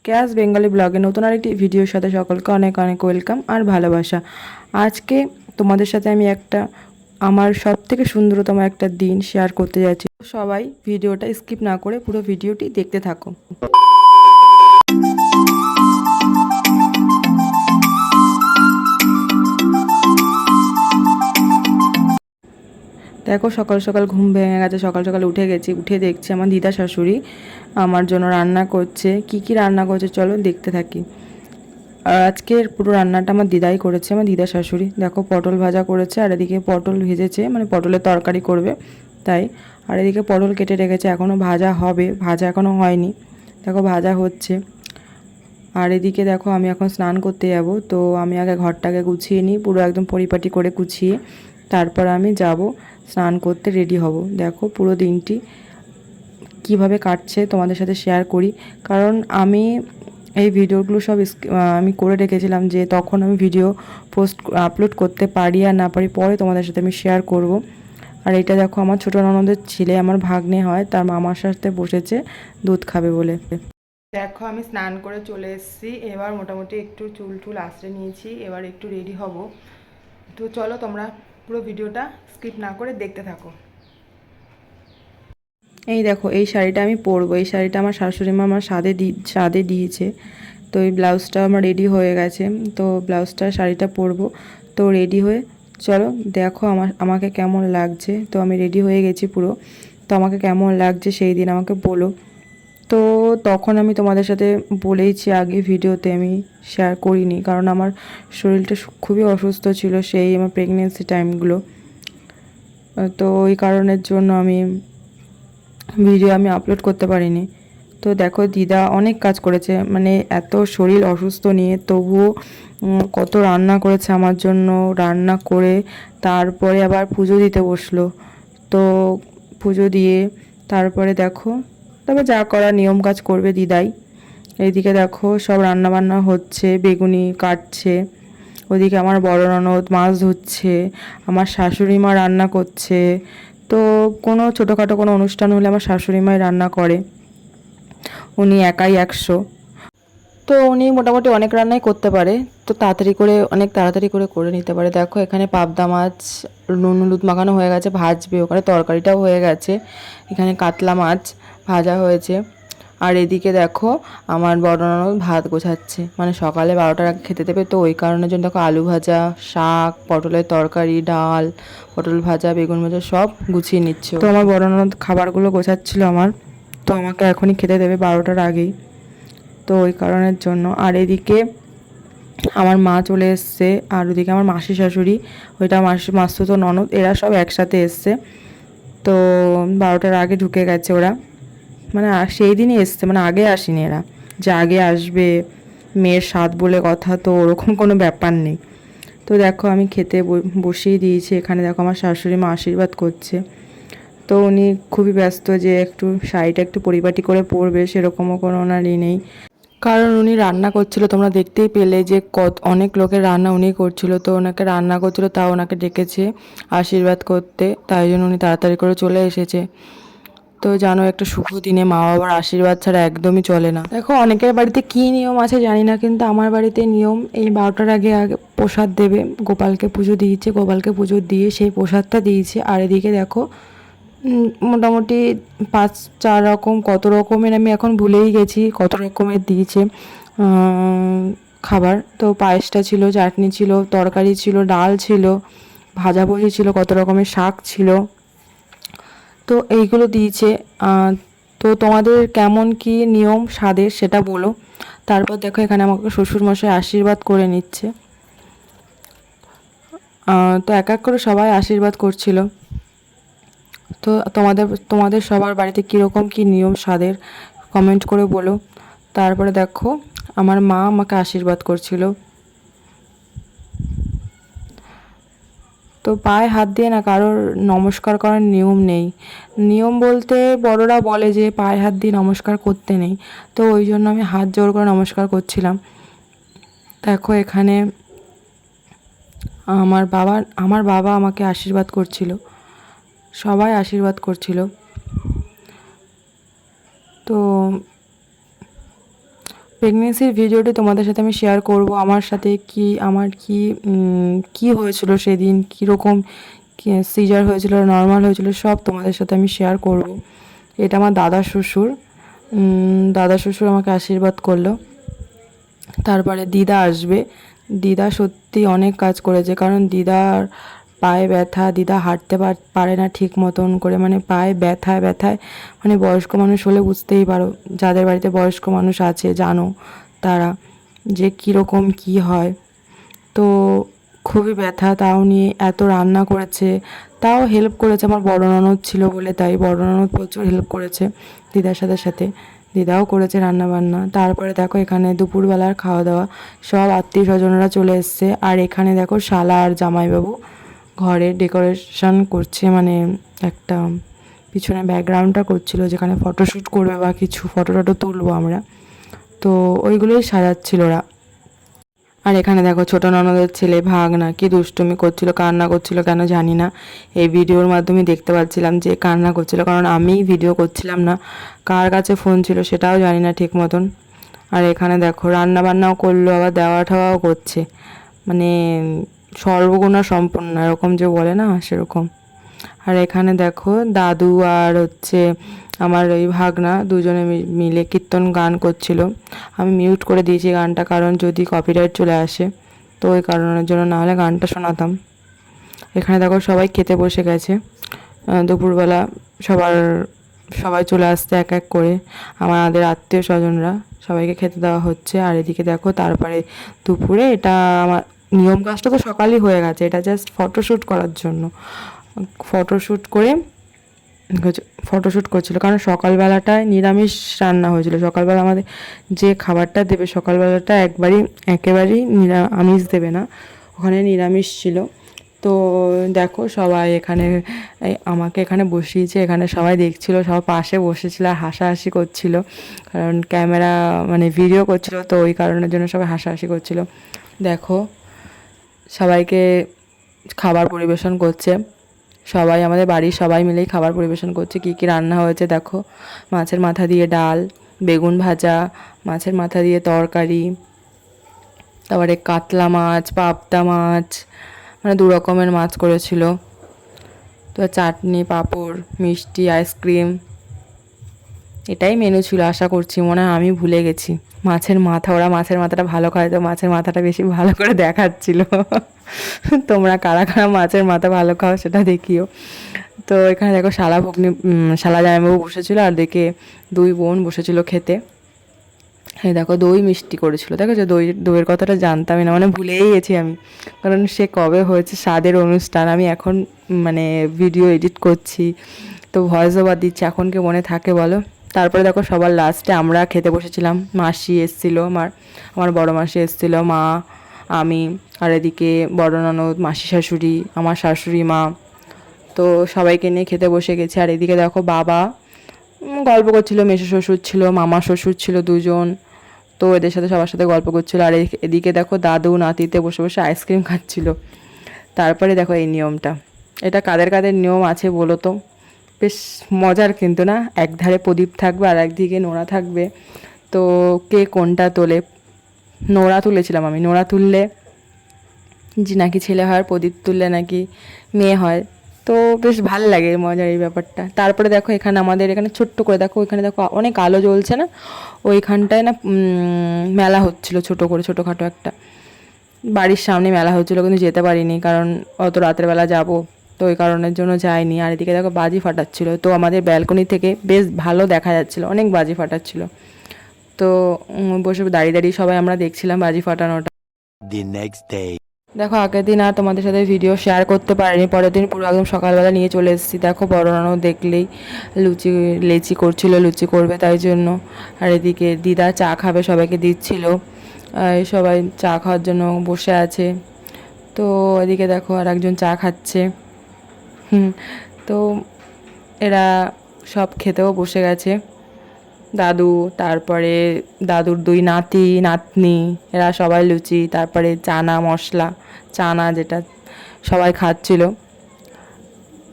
Cash Bengali ব্লগে নতুন আরেকটি ভিডিওর সাথে সকলকে অনেক অনেক ওয়েলকাম আর ভালোবাসা। আজকে তোমাদের সাথে আমি একটা আমার সবথেকে সুন্দরতম একটা দিন শেয়ার করতে যাচ্ছি। সবাই ভিডিওটা স্কিপ না করে পুরো ভিডিওটি দেখতে থাকো। দেখো সকাল সকাল ঘুম ভেঙে গেছে, সকাল সকাল উঠে গেছি, উঠে দেখছি আমার দিদা শাশুড়ি আমার জন্য রান্না করছে। কি কি রান্না করছে চলো দেখতে থাকি। আর আজকের পুরো রান্নাটা আমার দিদাই করেছে, আমার দিদা শাশুড়ি। দেখো পটল ভাজা করেছে, আর এদিকে পটল ভেজেছে, মানে পটলের তরকারি করবে তাই। আর এদিকে পটল কেটে রেখেছে, এখনও ভাজা হবে, ভাজা এখনও হয়নি। দেখো ভাজা হচ্ছে। আর এদিকে দেখো আমি এখন স্নান করতে যাব, তো আমি আগে ঘরটাকে গুছিয়ে নিই, পুরো একদম পরিপাটি করে গুছিয়ে তারপর আমি যাব স্নান করতে, রেডি হব। দেখো পুরো দিনটি কিভাবে কাটছে তোমাদের সাথে শেয়ার করি, কারণ আমি এই ভিডিওগুলো সব আমি করে রেখেছিলাম যে তখন আমি ভিডিও আপলোড করতে পারি আর না পারি পরে তোমাদের সাথে আমি শেয়ার করব। আর এটা দেখো আমার ছোটো ননদের ছেলে, আমার ভাগ্নে হয়, তার মামার সাথে বসেছে দুধ খাবে বলে। দেখো আমি স্নান করে চলে এসেছি, এবার মোটামুটি একটু চুল টুল আঁচড়ে নিয়েছি, এবার একটু রেডি হব। তো চলো তোমরা পুরো ভিডিওটা স্কিপ না করে দেখতে থাকো। এই দেখো এই শাড়িটা আমি পরবো, এই শাড়িটা আমার শাশুড়ি মা আমার সাদে দিয়েছে। তো এই ব্লাউজটা আমার রেডি হয়ে গেছে, তো ব্লাউজটা শাড়িটা পরবো। তো রেডি হয়ে চলো দেখো আমাকে কেমন লাগছে। তো আমি রেডি হয়ে গেছি পুরো, তো আমাকে কেমন লাগছে সেই দিন আমাকে বলো। তো তখন আমি তোমাদের সাথে বলেইছি আগে ভিডিওতে, আমি শেয়ার করিনি কারণ আমার শরীরটা খুবই অসুস্থ ছিল সেই আমার প্রেগনেন্সি টাইমগুলো। তো ওই কারণের জন্য ভিডিও আমি আপলোড করতে পারিনি। তো দেখো দিদা অনেক কাজ করেছে, মানে এত শরীর অসুস্থ নিয়ে তবুও কত রান্না করেছে আমার জন্য। রান্না করে তারপরে আবার পুজো দিতে বসলো। তো পুজো দিয়ে তারপরে দেখো তবে যা করা নিয়ম কাজ করবে দিদাই। এইদিকে দেখো সব রান্না বান্না হচ্ছে, বেগুনি কাটছে, ওদিকে আমার বড় ননদ মাছ ধুচ্ছে, আমার শাশুড়ি মা রান্না করছে। তো কোনো ছোটোখাটো কোনো অনুষ্ঠান হলে আমার শাশুড়ি মাই রান্না করে, উনি একাই 100। তো উনি মোটামুটি অনেক রান্নাই করতে পারে, তো অনেক তাড়াতাড়ি করে নিতে পারে। দেখো এখানে পাবদা মাছ নুন হলুদ মাখানো হয়ে গেছে, ভাজবে, ওখানে তরকারিটাও হয়ে গেছে, এখানে কাতলা মাছ ভাজা হয়েছে। আর এদিকে দেখো আমার বড় ননদ ভাত গোছাচ্ছে, মানে সকালে 12টার আগে খেতে দেবে, তো ওই কারণের জন্য দেখো আলু ভাজা, শাক, পটলের তরকারি, ডাল, পটল ভাজা, বেগুন ভাজা সব গুছিয়ে নিচ্ছে। তো আমার বড় ননদ খাবারগুলো গোছাচ্ছিল আমার, তো আমাকে এখনই খেতে দেবে 12টার আগেই, তো ওই কারণের জন্য। আর এদিকে আমার মা চলে এসছে, আর ওদিকে আমার মাসি শাশুড়ি, ওইটা মাসতুতো ননদ, এরা সব একসাথে এসছে। তো 12টার আগে ঢুকে গেছে ওরা, মানে সেই দিনই এসছে, মানে আগে আসেনি এরা, যে আগে আসবে মেয়ের স্বাদ বলে কথা, তো ওরকম কোনো ব্যাপার নেই। তো দেখো আমি খেতে বসিয়ে দিয়েছি, এখানে দেখো আমার শাশুড়ি মা আশীর্বাদ করছে। তো উনি খুবই ব্যস্ত যে একটু শাড়িটা একটু পরিপাটি করে পরবে, সেরকমও কোনো ওনার নেই, কারণ উনি রান্না করছিল, তোমরা দেখতেই পেলে যে অনেক লোকের রান্না উনি করছিল, তো ওনাকে রান্না করছিল, তাও ওনাকে ডেকেছে আশীর্বাদ করতে, তাই জন্য উনি তাড়াতাড়ি করে চলে এসেছে। তো জানো একটা শুভ দিনে মা বাবার আশীর্বাদ ছাড়া একদমই চলে না। দেখো অনেকের বাড়িতে কী নিয়ম আছে জানি না, কিন্তু আমার বাড়িতে নিয়ম এই 12টার আগে আগে প্রসাদ দেবে, গোপালকে পুজো দিয়েছে, গোপালকে পুজো দিয়ে সেই প্রসাদটা দিয়েছে। আর এদিকে দেখো মোটামুটি 5-4 রকম কত রকমের আমি এখন ভুলেই গেছি, কত রকমের দিয়েছে খাবার। তো পায়েসটা ছিল, চাটনি ছিল, তরকারি ছিল, ডাল ছিল, ভাজাভুজি ছিল, কত রকমের শাক ছিল, তো এইগুলো দিয়েছে। তো তোমাদের কেমন কি নিয়ম স্বাদের সেটা বলো। তারপর দেখো এখানে আমাকে শ্বশুরমশাই আশীর্বাদ করে নিচ্ছে। তো এক এক করে সবাই আশীর্বাদ করছিল। তো তোমাদের সবার বাড়িতে কীরকম কী নিয়ম স্বাদের কমেন্ট করে বলো। তারপরে দেখো আমার মা আমাকে আশীর্বাদ করছিল। তো পায়ে হাত দিয়ে না কারোর নমস্কার করার নিয়ম নেই, নিয়ম বলতে বড়রা বলে যে পায়ে হাত দিয়ে নমস্কার করতে নেই, তো ওই জন্য আমি হাত জোড় করে নমস্কার করছিলাম। দেখো এখানে আমার বাবা আমাকে আশীর্বাদ করছিল, সবাই আশীর্বাদ করছিল। তো প্রেগনেন্সির ভিডিওটি তোমাদের সাথে আমি শেয়ার করব। আমার সাথে আমার কি হয়েছিল সেদিন, কীরকম সিজার হয়েছিল, নর্মাল হয়েছিল, সব তোমাদের সাথে আমি শেয়ার করব। এটা আমার দাদা শ্বশুর আমাকে আশীর্বাদ করলো। তারপরে দিদা আসবে। দিদা সত্যি অনেক কাজ করেছে, কারণ দিদার পায়ে ব্যথা, দিদা হাঁটতে পারে না ঠিক মতন করে, মানে পায়ে ব্যথায় মানে বয়স্ক মানুষ হলে বুঝতেই পারো, যাদের বাড়িতে বয়স্ক মানুষ আছে জানো তারা যে কীরকম কী হয়। তো খুবই ব্যথা, তাও নিয়ে এত রান্না করেছে, তাও হেল্প করেছে আমার বড় ননদ ছিল বলে, তাই বড় ননদ প্রচুর হেল্প করেছে দিদার সাথে দিদাও করেছে রান্না বান্না। তারপরে দেখো এখানে দুপুরবেলার খাওয়া দাওয়া, সব আত্মীয় স্বজনরা চলে এসছে। আর এখানে দেখো শালা আর জামাইবাবু ঘরে ডেকোরেশন করছে, মানে একটা পিছনে ব্যাকগ্রাউন্ডটা করছিল যেখানে ফটোশ্যুট করবে বা কিছু ফটো টটো তুলবো আমরা, তো ওইগুলোই সাজাচ্ছিল ওরা। আর এখানে দেখো ছোটো ননদের ছেলে ভাগনা কি দুষ্টুমি করছিল, কান্না করছিল কেন জানি না। এই ভিডিওর মাধ্যমে দেখতে পাচ্ছিলাম যে কান্না করছিল, কারণ আমি ভিডিও করছিলাম না, কার কাছে ফোন ছিল সেটাও জানি না ঠিক মতন। আর এখানে দেখো রান্না বান্নাও করলো, আবার দেওয়া ঠাওয়াও করছে, মানে সর্বগুণা সম্পন্ন এরকম যে বলে না সেরকম। আর এখানে দেখো দাদু আর আমার ওই ভাগনা দুজনে মিলে কীর্তন গান করছিল। আমি মিউট করে দিয়েছি গানটা, কারণ যদি কপিরাইট চলে আসে তো ওই কারণের জন্য, না হলে গানটা শোনাতাম। এখানে দেখো সবাই খেতে বসে গেছে। দুপুরবেলা সবাই চলে আসতে এক এক করে, আমাদের আত্মীয় স্বজনরা সবাইকে খেতে দেওয়া হচ্ছে। আর এদিকে দেখো তারপরে দুপুরে এটা আমার নিয়ম কাজটা তো সকালই হয়ে গেছে, এটা জাস্ট ফটোশ্যুট করার জন্য ফটোশ্যুট করছিল, কারণ সকালবেলাটায় নিরামিষ রান্না হয়েছিল। সকালবেলা আমাদের যে খাবারটা দেবে সকালবেলাটা একেবারেই আমিষ দেবে না, ওখানে নিরামিষ ছিল। তো দেখো সবাই আমাকে এখানে বসিয়েছে, এখানে সবাই দেখছিল, সবাই পাশে বসেছিল আর হাসাহাসি করছিল, কারণ ক্যামেরা মানে ভিডিও করছিল, তো ওই কারণের জন্য সবাই হাসাহাসি করছিল। দেখো সবাইকে খাবার পরিবেশন করছে, সবাই আমাদের বাড়ির সবাই মিলেই খাবার পরিবেশন করছে। কী কী রান্না হয়েছে দেখো, মাছের মাথা দিয়ে ডাল, বেগুন ভাজা, মাছের মাথা দিয়ে তরকারি, তারপরে কাতলা মাছ, পাবদা মাছ, মানে 2 রকমের মাছ করেছিল, তো চাটনি, পাঁপড়, মিষ্টি, আইসক্রিম, এটাই মেনু ছিল আশা করছি। মনে হয় আমি ভুলে গেছি মাছের মাথা, ওরা মাছের মাথাটা ভালো খায় তো মাছের মাথাটা বেশি ভালো করে দেখাচ্ছিল। তোমরা কারা কারা মাছের মাথা ভালো খাও সেটা দেখিও। তো এখানে দেখো শালা জামাইবাবু বসেছিল, আর দেখে 2 বোন বসেছিল খেতে। হ্যাঁ দেখো দই মিষ্টি করেছিল, দেখো যে দইয়ের কথাটা জানতামই না, মানে ভুলেই গেছি আমি, কারণ সে কবে হয়েছে স্বাদের অনুষ্ঠান, আমি এখন মানে ভিডিও এডিট করছি তো ভয়েস ওভার দিচ্ছি, এখন কি মনে থাকে বলো। তারপরে দেখো সবার লাস্টে আমরা খেতে বসেছিলাম, মাসি এসেছিলো, আমার বড় মাসি এসেছিলো, মা, আমি, আর এদিকে বড় ননদ, মাসি শাশুড়ি, আমার শাশুড়ি মা, তো সবাইকে নিয়ে খেতে বসে গেছে। আর এদিকে দেখো বাবা গল্প করছিল, মেসো শ্বশুর ছিল, মামা শ্বশুর ছিল 2 জন, তো এদের সাথে সবার সাথে গল্প করছিল। আর এদিকে দেখো দাদু নাতিতে বসে বসে আইসক্রিম খাচ্ছিল। তারপরে দেখো এই নিয়মটা, এটা কাদের কাদের নিয়ম আছে বলো তো, বেশ মজার কিন্তু না, একধারে প্রদীপ থাকবে আর একদিকে নোড়া থাকবে, তো কে কোনটা তোলে। নোড়া তুলেছিলাম আমি, নোড়া তুললে যে নাকি ছেলে হয়, আর প্রদীপ তুললে নাকি মেয়ে হয়, তো বেশ ভালো লাগে মজার এই ব্যাপারটা। তারপরে দেখো আমাদের এখানে ছোট্ট করে দেখো, ওইখানে দেখো অনেক আলো জ্বলছে না, ওইখানটায় না মেলা হচ্ছিলো ছোটোখাটো একটা, বাড়ির সামনে মেলা হচ্ছিলো, কিন্তু যেতে পারিনি কারণ অত রাতের বেলা যাবো, তো ওই কারণের জন্য যাইনি। আর এদিকে দেখো বাজি ফাটাচ্ছিলো, তো আমাদের ব্যালকনি থেকে বেশ ভালো দেখা যাচ্ছিলো, অনেক বাজি ফাটাচ্ছিলো, তো বসে দাঁড়িয়ে সবাই আমরা দেখছিলাম বাজি ফাটানোটা। দেখো আগের দিন আর তোমাদের সাথে ভিডিও শেয়ার করতে পারিনি, পরের দিন পুরো একদম সকালবেলা নিয়ে চলে এসেছি। দেখো বড় ননদ দেখলেই লেচি করছিল, লুচি করবে তাই জন্য। আর এদিকে দিদা চা খাবে, সবাইকে দিচ্ছিল, সবাই চা খাওয়ার জন্য বসে আছে। তো এদিকে দেখো আর একজন চা খাচ্ছে। তো এরা সব খেতেও বসে গেছে, দাদু, তারপরে দাদুর 2 নাতি নাতনি, এরা সবাই লুচি, তারপরে চানা যেটা সবাই খাচ্ছিল,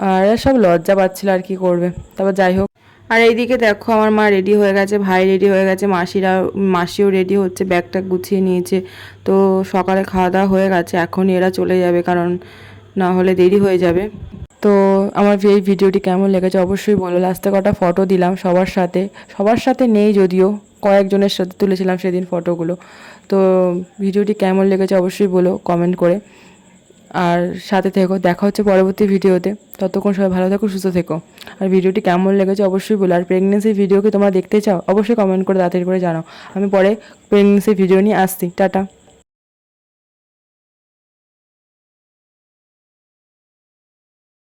আর এরা সব লজ্জা পাচ্ছিল আর কি করবে। তারপর যাই হোক আর এইদিকে দেখো আমার মা রেডি হয়ে গেছে, ভাই রেডি হয়ে গেছে, মাসিও রেডি হচ্ছে, ব্যাগটা গুছিয়ে নিয়েছে। তো সকালে খাওয়া দাওয়া হয়ে গেছে, এখনই এরা চলে যাবে, কারণ না হলে দেরি হয়ে যাবে। তো আমার এই ভিডিওটি কেমন লেগেছে অবশ্যই বলো। লাস্টে কটা ফটো দিলাম সবার সাথে নেই, যদিও কয়েকজনের সাথে তুলেছিলাম সেদিন ফটোগুলো। তো ভিডিওটি কেমন লেগেছে অবশ্যই বলো কমেন্ট করে, আর সাথে থেকো। দেখা হচ্ছে পরবর্তী ভিডিওতে। ততক্ষণ সবাই ভালো থেকো, সুস্থ থেকো। আর ভিডিওটি কেমন লেগেছে অবশ্যই বলো। আর প্রেগনেন্সি ভিডিও কি তোমরা দেখতে চাও অবশ্যই কমেন্ট করে তাড়াতাড়ি করে জানাও। আমি পরে প্রেগনেন্সি ভিডিও নিয়ে আসছি। টাটা।